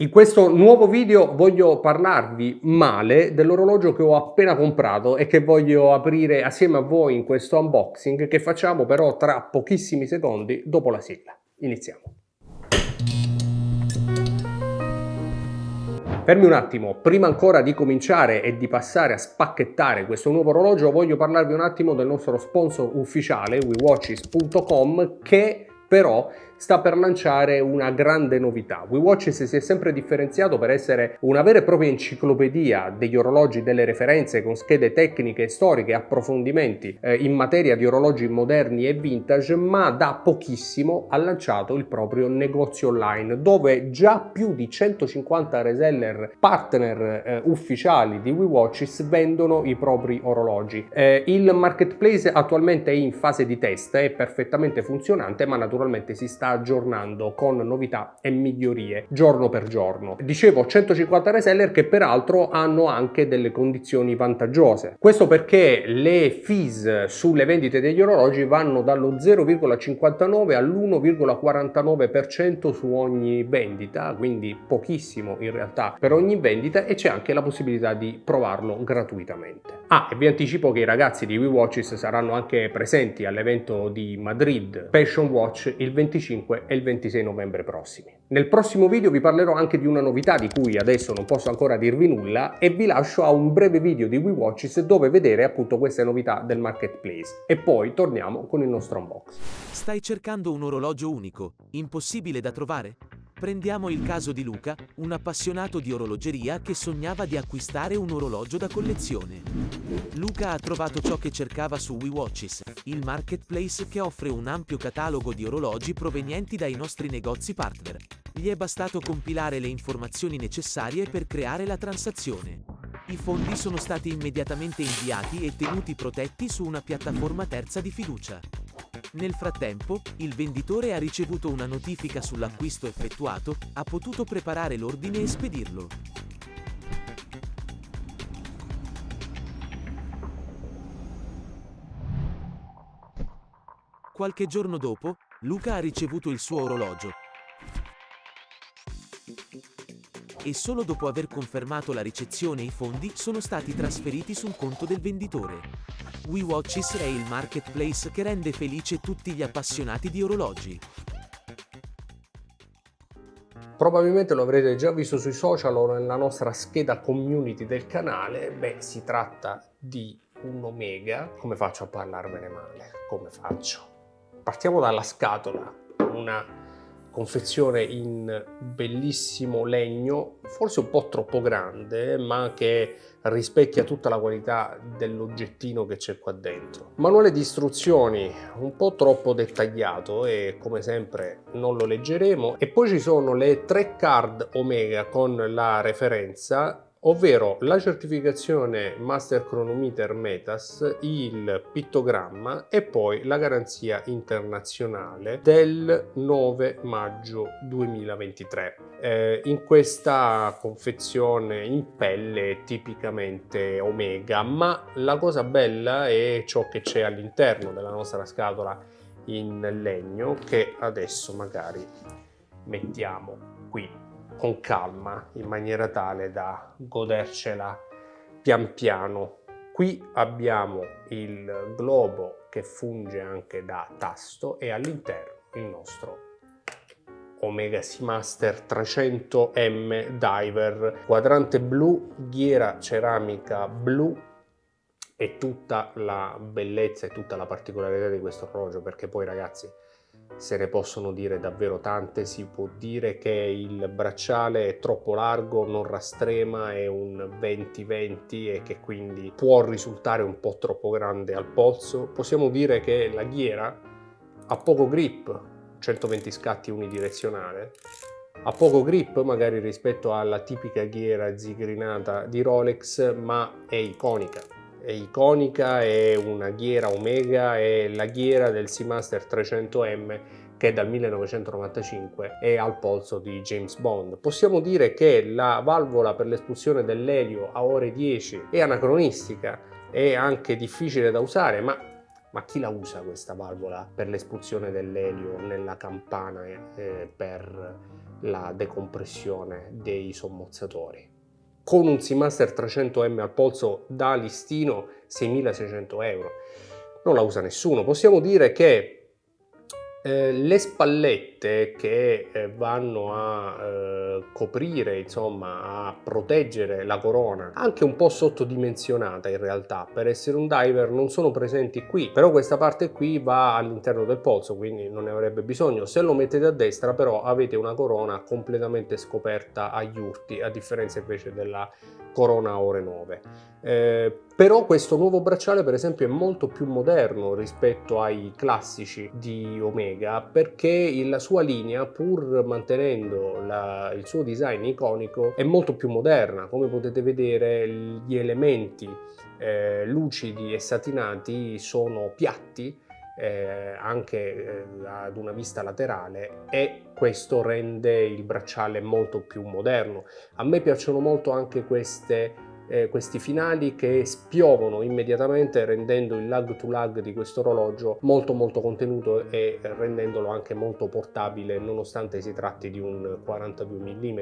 In questo nuovo video voglio parlarvi male dell'orologio che ho appena comprato e che voglio aprire assieme a voi in questo unboxing che facciamo però tra pochissimi secondi dopo la sigla. Iniziamo. Fermi un attimo, prima ancora di cominciare e di passare a spacchettare questo nuovo orologio voglio parlarvi un attimo del nostro sponsor ufficiale WeWatches.com che però sta per lanciare una grande novità. WeWatches si è sempre differenziato per essere una vera e propria enciclopedia degli orologi, delle referenze con schede tecniche, storiche, approfondimenti in materia di orologi moderni e vintage, ma da pochissimo ha lanciato il proprio negozio online dove già più di 150 reseller partner ufficiali di WeWatches vendono i propri orologi. Il marketplace attualmente è in fase di test, è perfettamente funzionante, ma naturalmente si sta aggiornando con novità e migliorie giorno per giorno. Dicevo 150 reseller che peraltro hanno anche delle condizioni vantaggiose. Questo perché le fees sulle vendite degli orologi vanno dallo 0,59 all'1,49% su ogni vendita, quindi pochissimo in realtà per ogni vendita, e c'è anche la possibilità di provarlo gratuitamente. E vi anticipo che i ragazzi di WeWatches saranno anche presenti all'evento di Madrid Passion Watch il 25 e il 26 novembre prossimi. Nel prossimo video vi parlerò anche di una novità di cui adesso non posso ancora dirvi nulla e vi lascio a un breve video di WeWatches dove vedere appunto queste novità del marketplace e poi torniamo con il nostro unboxing. Stai cercando un orologio unico, impossibile da trovare? Prendiamo il caso di Luca, un appassionato di orologeria che sognava di acquistare un orologio da collezione. Luca ha trovato ciò che cercava su WeWatches, il marketplace che offre un ampio catalogo di orologi provenienti dai nostri negozi partner. Gli è bastato compilare le informazioni necessarie per creare la transazione. I fondi sono stati immediatamente inviati e tenuti protetti su una piattaforma terza di fiducia. Nel frattempo, il venditore ha ricevuto una notifica sull'acquisto effettuato, ha potuto preparare l'ordine e spedirlo. Qualche giorno dopo, Luca ha ricevuto il suo orologio. E solo dopo aver confermato la ricezione i fondi sono stati trasferiti sul conto del venditore. WeWatches è il marketplace che rende felice tutti gli appassionati di orologi. Probabilmente lo avrete già visto sui social o nella nostra scheda community del canale. Si tratta di un Omega. Come faccio a parlarvene male? Come faccio? Partiamo dalla scatola, una confezione in bellissimo legno, forse un po' troppo grande, ma che rispecchia tutta la qualità dell'oggettino che c'è qua dentro. Manuale di istruzioni un po' troppo dettagliato e come sempre non lo leggeremo. E poi ci sono le 3 card Omega con la referenza, ovvero la certificazione Master Chronometer METAS, il pittogramma e poi la garanzia internazionale del 9 maggio 2023. In questa confezione in pelle tipicamente Omega, ma la cosa bella è ciò che c'è all'interno della nostra scatola in legno, che adesso magari mettiamo qui con calma in maniera tale da godercela pian piano. Qui abbiamo il globo che funge anche da tasto e all'interno il nostro Omega Seamaster 300M Diver, quadrante blu, ghiera ceramica blu e tutta la bellezza e tutta la particolarità di questo orologio, perché poi ragazzi se ne possono dire davvero tante. Si può dire che il bracciale è troppo largo, non rastrema, è un 20-20 e che quindi può risultare un po' troppo grande al polso. Possiamo dire che la ghiera ha poco grip, 120 scatti unidirezionale, ha poco grip magari rispetto alla tipica ghiera zigrinata di Rolex, ma è iconica. È una ghiera Omega, è la ghiera del Seamaster 300M che dal 1995 è al polso di James Bond. Possiamo dire che la valvola per l'espulsione dell'elio a ore 10 è anacronistica, è anche difficile da usare, ma chi la usa questa valvola per l'espulsione dell'elio nella campana per la decompressione dei sommozzatori. Con un Seamaster 300M al polso da listino 6.600 euro. Non la usa nessuno. Possiamo dire che le spallette che vanno a coprire, insomma, a proteggere la corona, anche un po' sottodimensionata in realtà per essere un diver, non sono presenti qui, però questa parte qui va all'interno del polso, quindi non ne avrebbe bisogno. Se lo mettete a destra però avete una corona completamente scoperta agli urti, a differenza invece della corona Ore 9. Però questo nuovo bracciale per esempio è molto più moderno rispetto ai classici di Omega, perché la sua linea, pur mantenendo il suo design iconico, è molto più moderna. Come potete vedere, gli elementi lucidi e satinati sono piatti, anche ad una vista laterale, e questo rende il bracciale molto più moderno. A me piacciono molto anche questi finali che spiovono immediatamente, rendendo il lag to lag di questo orologio molto contenuto e rendendolo anche molto portabile, nonostante si tratti di un 42 mm.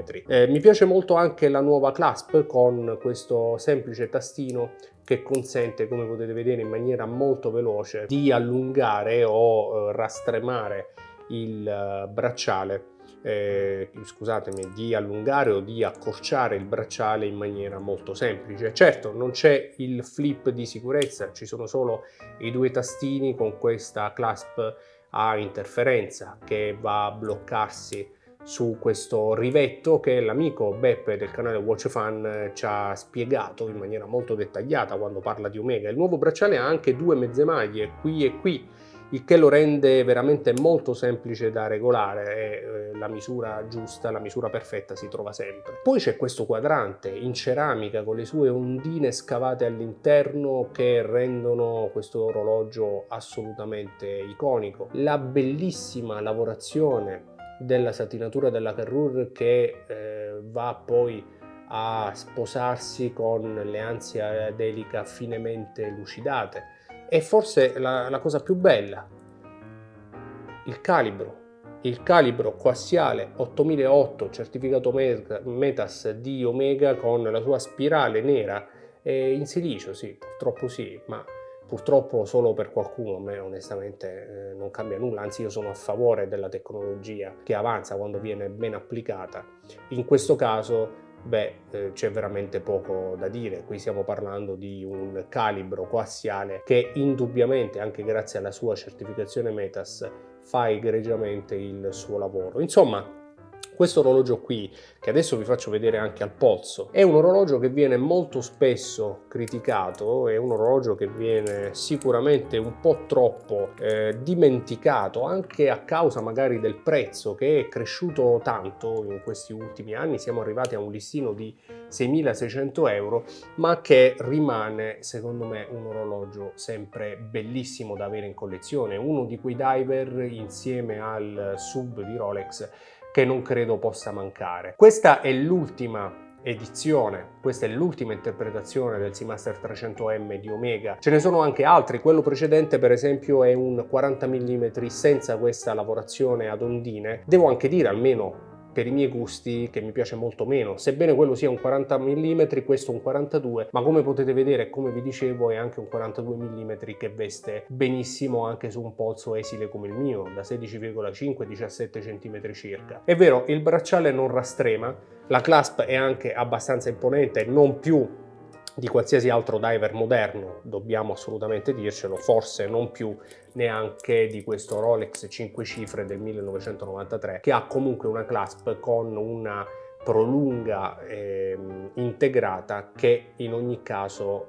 Mi piace molto anche la nuova clasp con questo semplice tastino che consente, come potete vedere in maniera molto veloce, di allungare o rastremare il bracciale. Scusatemi, di allungare o di accorciare il bracciale in maniera molto semplice. Certo, non c'è il flip di sicurezza, ci sono solo i due tastini con questa clasp a interferenza che va a bloccarsi su questo rivetto che l'amico Beppe del canale Watch Fan ci ha spiegato in maniera molto dettagliata quando parla di Omega. Il nuovo bracciale ha anche due mezze maglie qui e qui, il che lo rende veramente molto semplice da regolare e la misura giusta, la misura perfetta si trova sempre. Poi c'è questo quadrante in ceramica con le sue ondine scavate all'interno che rendono questo orologio assolutamente iconico. La bellissima lavorazione della satinatura della Carrure che va poi a sposarsi con le ansie adelica finemente lucidate. E forse la cosa più bella, il calibro coassiale 8008 certificato Metas di Omega con la sua spirale nera in silicio, sì, purtroppo sì, ma purtroppo solo per qualcuno. A me onestamente non cambia nulla, anzi io sono a favore della tecnologia che avanza quando viene ben applicata. In questo caso c'è veramente poco da dire. Qui stiamo parlando di un calibro coassiale che indubbiamente, anche grazie alla sua certificazione Metas, fa egregiamente il suo lavoro. Insomma, questo orologio qui, che adesso vi faccio vedere anche al polso, è un orologio che viene molto spesso criticato, è un orologio che viene sicuramente un po' troppo dimenticato, anche a causa magari del prezzo che è cresciuto tanto in questi ultimi anni. Siamo arrivati a un listino di 6.600 euro, ma che rimane secondo me un orologio sempre bellissimo da avere in collezione, uno di quei diver insieme al sub di Rolex che non credo possa mancare. Questa è l'ultima edizione, questa è l'ultima interpretazione del Seamaster 300M di Omega. Ce ne sono anche altri. Quello precedente per esempio è un 40 mm senza questa lavorazione ad ondine. Devo anche dire, almeno per i miei gusti, che mi piace molto meno, sebbene quello sia un 40 mm, questo un 42, ma come potete vedere, come vi dicevo, è anche un 42 mm che veste benissimo anche su un polso esile come il mio, da 16,5-17 cm circa. È vero, il bracciale non rastrema, la clasp è anche abbastanza imponente, non più di qualsiasi altro diver moderno, dobbiamo assolutamente dircelo, forse non più neanche di questo Rolex 5 cifre del 1993, che ha comunque una clasp con una prolunga integrata che in ogni caso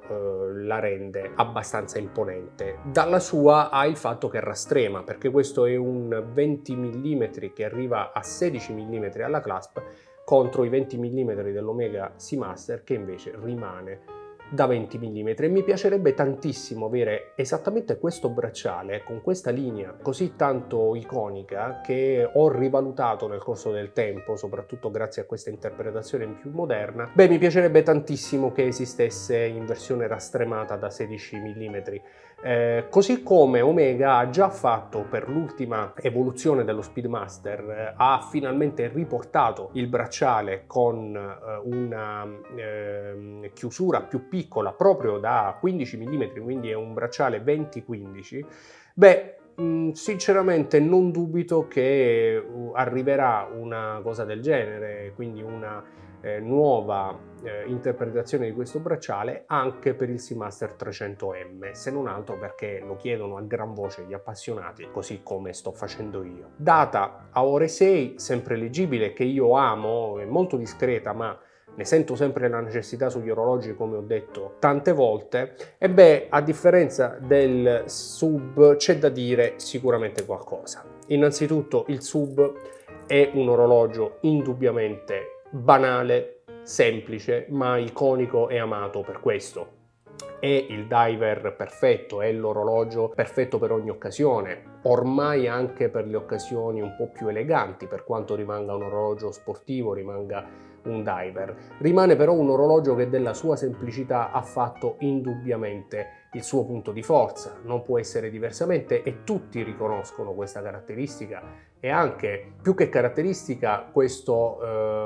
la rende abbastanza imponente. Dalla sua ha il fatto che rastrema, perché questo è un 20 mm che arriva a 16 mm alla clasp, contro i 20 mm dell'Omega Seamaster che invece rimane da 20 mm. E mi piacerebbe tantissimo avere esattamente questo bracciale con questa linea così tanto iconica che ho rivalutato nel corso del tempo, soprattutto grazie a questa interpretazione in più moderna. Mi piacerebbe tantissimo che esistesse in versione rastremata da 16 mm. Così come Omega ha già fatto per l'ultima evoluzione dello Speedmaster, ha finalmente riportato il bracciale con una chiusura più piccola, proprio da 15 mm, quindi è un bracciale 20-15. Beh, sinceramente non dubito che arriverà una cosa del genere, quindi una nuova interpretazione di questo bracciale anche per il Seamaster 300M, se non altro perché lo chiedono a gran voce gli appassionati, così come sto facendo io. Data a ore 6, sempre leggibile, che io amo, è molto discreta, ma ne sento sempre la necessità sugli orologi, come ho detto tante volte, e beh, a differenza del sub c'è da dire sicuramente qualcosa. Innanzitutto il sub è un orologio indubbiamente banale, semplice, ma iconico e amato per questo. È il diver perfetto, è l'orologio perfetto per ogni occasione, ormai anche per le occasioni un po' più eleganti, per quanto rimanga un orologio sportivo, rimanga un diver. Rimane però un orologio che della sua semplicità ha fatto indubbiamente il suo punto di forza, non può essere diversamente e tutti riconoscono questa caratteristica e anche più che caratteristica questo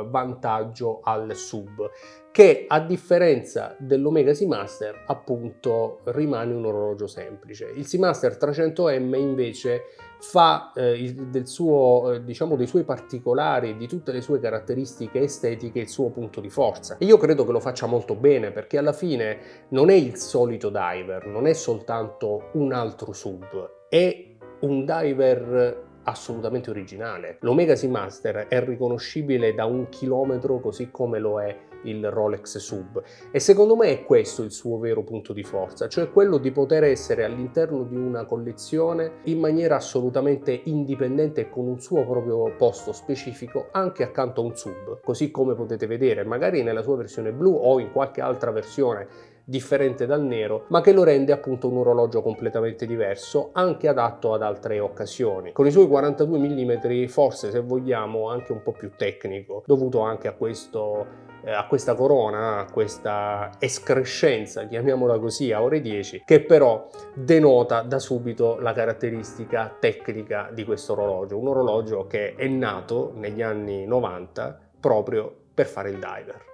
vantaggio al sub, che a differenza dell'Omega Seamaster appunto rimane un orologio semplice. Il Seamaster 300M invece fa dei suoi particolari, di tutte le sue caratteristiche estetiche il suo punto di forza, e io credo che lo faccia molto bene, perché alla fine non è il solito diver, non è soltanto un altro sub, è un diver assolutamente originale. L'Omega Seamaster è riconoscibile da 1 chilometro, così come lo è il Rolex Sub, e secondo me è questo il suo vero punto di forza, cioè quello di poter essere all'interno di una collezione in maniera assolutamente indipendente e con un suo proprio posto specifico anche accanto a un sub, così come potete vedere magari nella sua versione blu o in qualche altra versione differente dal nero, ma che lo rende appunto un orologio completamente diverso, anche adatto ad altre occasioni. Con i suoi 42 mm, forse se vogliamo anche un po' più tecnico, dovuto anche a questa corona, a questa escrescenza, chiamiamola così, a ore 10, che però denota da subito la caratteristica tecnica di questo orologio, un orologio che è nato negli anni 90 proprio per fare il diver.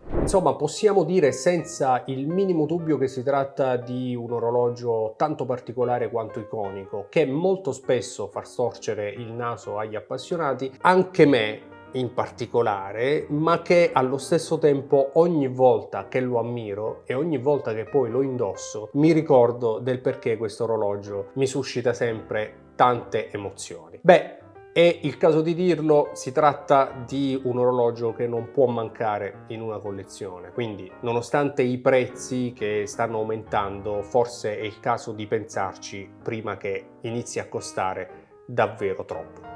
Insomma, possiamo dire senza il minimo dubbio che si tratta di un orologio tanto particolare quanto iconico, che molto spesso fa storcere il naso agli appassionati, anche me in particolare, ma che allo stesso tempo ogni volta che lo ammiro e ogni volta che poi lo indosso mi ricordo del perché questo orologio mi suscita sempre tante emozioni. Beh, è il caso di dirlo, si tratta di un orologio che non può mancare in una collezione, quindi nonostante i prezzi che stanno aumentando, forse è il caso di pensarci prima che inizi a costare davvero troppo.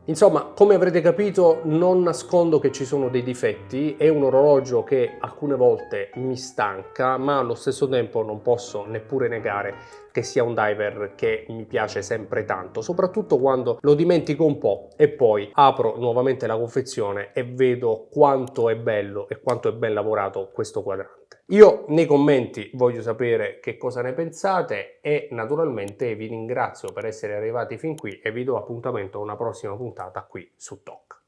Insomma, come avrete capito, non nascondo che ci sono dei difetti, è un orologio che alcune volte mi stanca, ma allo stesso tempo non posso neppure negare che sia un diver che mi piace sempre tanto, soprattutto quando lo dimentico un po' e poi apro nuovamente la confezione e vedo quanto è bello e quanto è ben lavorato questo quadrante. Io nei commenti voglio sapere che cosa ne pensate e naturalmente vi ringrazio per essere arrivati fin qui e vi do appuntamento a una prossima puntata qui su TOC.